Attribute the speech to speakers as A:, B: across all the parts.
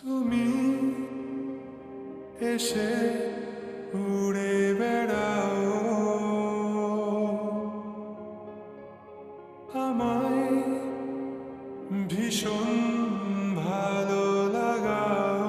A: তুমি এসে উড়ে বেড়াও, আমায় ভীষণ ভালো লাগাও।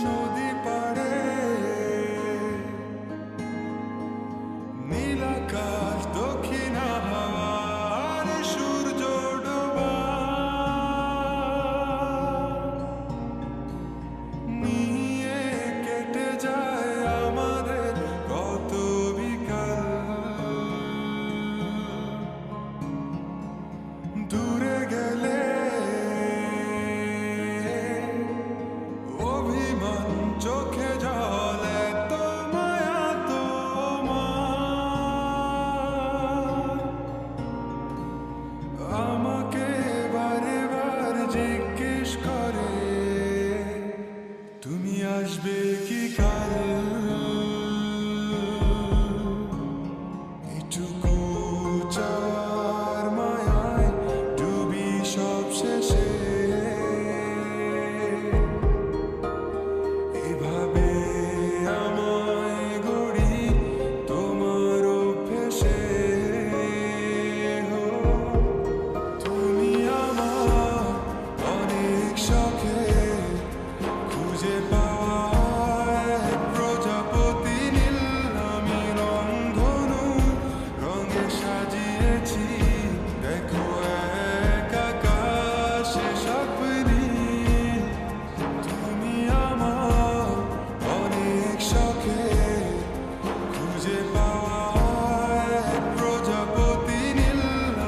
A: নদী পাড়ে নীল আকাশ, দক্ষিণ হাওয়ার সূর্য ডোবা নিয়ে কেটে যায় আমাদের কত বিকাল। দূরে গেলে অভিমান, চোখে জল, এত মায়া তোমার। আমাকে বারে বার জিজ্ঞেস করে তুমি আসবে কি কাল। এটুকু চাওয়ার মায়ায় ডুবি সব শেষে। এভাবে আমায় গড়ি তোমার অভ্যেসে। তুমি আমার অনেক শখে খুঁজে পাওয়া এক প্রজাপতি নীল। আমি রংধনু রঙে সাজিয়েছি, দেখো এক আকাশে স্বপ্নী। তুমি আমার অনেক শখে খুঁজে পাওয়া এক প্রজাপতি নীল।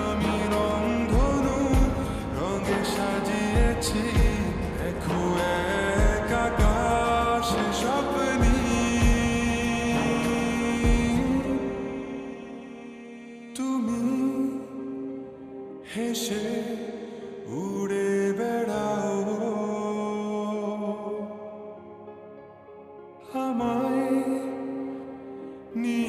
A: আমি রংধনু রঙে সাজিয়েছি, দেখো এক আকাশে স্বপ্নী। তুমি হেসে উড়ে বেড়াও, আমায় নিয়ে